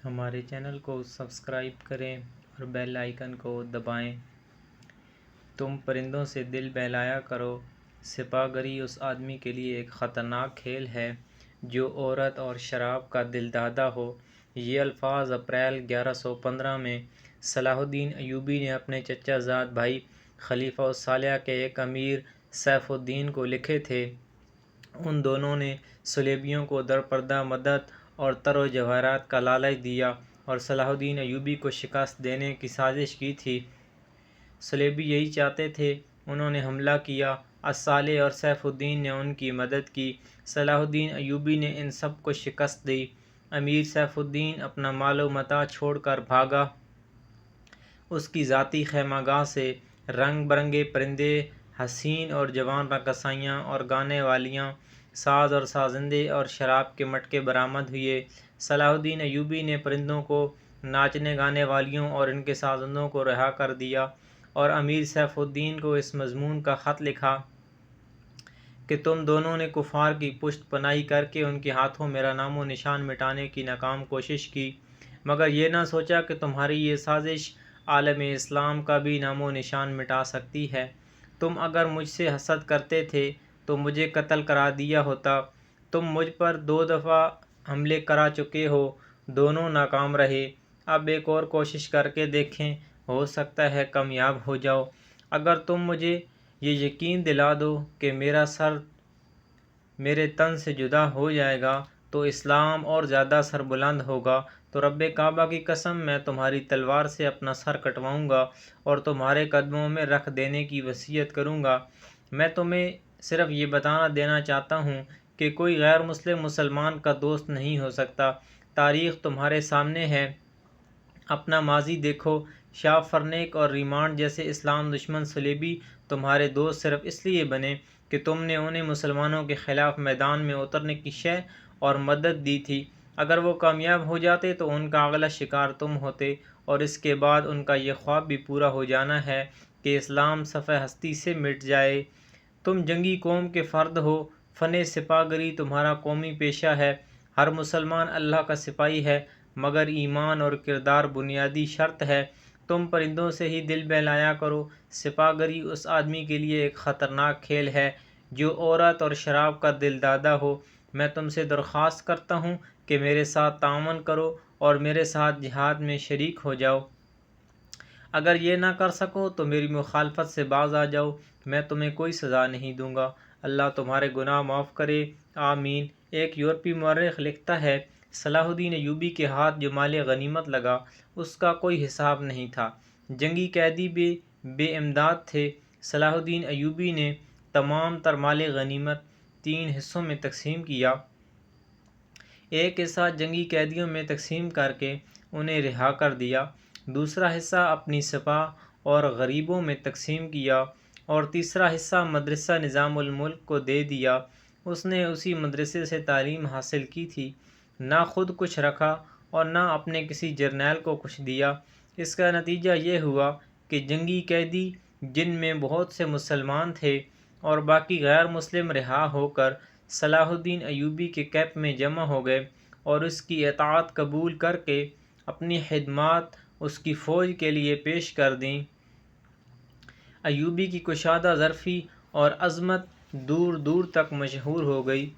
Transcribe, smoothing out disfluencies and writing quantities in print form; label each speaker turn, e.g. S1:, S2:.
S1: ہمارے چینل کو سبسکرائب کریں اور بیل آئیکن کو دبائیں۔ تم پرندوں سے دل بہلایا کرو، سپاہ گری اس آدمی کے لیے ایک خطرناک کھیل ہے جو عورت اور شراب کا دل دادہ ہو۔ یہ الفاظ اپریل 1115 میں صلاح الدین ایوبی نے اپنے چچا زاد بھائی خلیفہ الصالح کے ایک امیر سیف الدین کو لکھے تھے۔ ان دونوں نے صلیبیوں کو درپردہ مدد اور تر و جواہرات کا لالچ دیا اور صلاح الدین ایوبی کو شکست دینے کی سازش کی تھی۔ صلیبی یہی چاہتے تھے۔ انہوں نے حملہ کیا۔ الصالح اور سیف الدین نے ان کی مدد کی۔ صلاح الدین ایوبی نے ان سب کو شکست دی۔ امیر سیف الدین اپنا مال و متاع چھوڑ کر بھاگا۔ اس کی ذاتی خیمہ گاہ سے رنگ برنگے پرندے، حسین اور جوان رقاصیاں اور گانے والیاں، ساز اور سازندے اور شراب کے مٹکے برآمد ہوئے۔ صلاح الدین ایوبی نے پرندوں کو، ناچنے گانے والیوں اور ان کے سازندوں کو رہا کر دیا اور امیر سیف الدین کو اس مضمون کا خط لکھا کہ تم دونوں نے کفار کی پشت پناہی کر کے ان کے ہاتھوں میرا نام و نشان مٹانے کی ناکام کوشش کی، مگر یہ نہ سوچا کہ تمہاری یہ سازش عالم اسلام کا بھی نام و نشان مٹا سکتی ہے۔ تم اگر مجھ سے حسد کرتے تھے تو مجھے قتل کرا دیا ہوتا۔ تم مجھ پر 2 دفعہ حملے کرا چکے ہو، دونوں ناکام رہے۔ اب ایک اور کوشش کر کے دیکھیں، ہو سکتا ہے کامیاب ہو جاؤ۔ اگر تم مجھے یہ یقین دلا دو کہ میرا سر میرے تن سے جدا ہو جائے گا تو اسلام اور زیادہ سربلند ہوگا، تو رب کعبہ کی قسم میں تمہاری تلوار سے اپنا سر کٹواؤں گا اور تمہارے قدموں میں رکھ دینے کی وصیت کروں گا۔ میں تمہیں صرف یہ بتا دینا چاہتا ہوں کہ کوئی غیر مسلم مسلمان کا دوست نہیں ہو سکتا۔ تاریخ تمہارے سامنے ہے، اپنا ماضی دیکھو۔ شاہ فرنیک اور ریمانڈ جیسے اسلام دشمن صلیبی تمہارے دوست صرف اس لیے بنے کہ تم نے انہیں مسلمانوں کے خلاف میدان میں اترنے کی شے اور مدد دی تھی۔ اگر وہ کامیاب ہو جاتے تو ان کا اگلا شکار تم ہوتے، اور اس کے بعد ان کا یہ خواب بھی پورا ہو جانا ہے کہ اسلام صفحہ ہستی سے مٹ جائے۔ تم جنگی قوم کے فرد ہو، فن سپاہ گری تمہارا قومی پیشہ ہے۔ ہر مسلمان اللہ کا سپاہی ہے، مگر ایمان اور کردار بنیادی شرط ہے۔ تم پرندوں سے ہی دل بہلایا کرو، سپاہ گری اس آدمی کے لیے ایک خطرناک کھیل ہے جو عورت اور شراب کا دل دادہ ہو۔ میں تم سے درخواست کرتا ہوں کہ میرے ساتھ تعاون کرو اور میرے ساتھ جہاد میں شریک ہو جاؤ۔ اگر یہ نہ کر سکو تو میری مخالفت سے باز آ جاؤ، میں تمہیں کوئی سزا نہیں دوں گا۔ اللہ تمہارے گناہ معاف کرے، آمین۔ ایک یورپی مورخ لکھتا ہے، صلاح الدین ایوبی کے ہاتھ جو مال غنیمت لگا اس کا کوئی حساب نہیں تھا۔ جنگی قیدی بھی بے امداد تھے۔ صلاح الدین ایوبی نے تمام تر مال غنیمت 3 حصوں میں تقسیم کیا۔ ایک حصہ جنگی قیدیوں میں تقسیم کر کے انہیں رہا کر دیا، دوسرا حصہ اپنی سپاہ اور غریبوں میں تقسیم کیا، اور تیسرا حصہ مدرسہ نظام الملک کو دے دیا۔ اس نے اسی مدرسے سے تعلیم حاصل کی تھی، نہ خود کچھ رکھا اور نہ اپنے کسی جرنیل کو کچھ دیا۔ اس کا نتیجہ یہ ہوا کہ جنگی قیدی، جن میں بہت سے مسلمان تھے اور باقی غیر مسلم، رہا ہو کر صلاح الدین ایوبی کے کیمپ میں جمع ہو گئے اور اس کی اطاعت قبول کر کے اپنی خدمات اس کی فوج کے لیے پیش کر دیں۔ ایوبی کی کشادہ ظرفی اور عظمت دور دور تک مشہور ہو گئی۔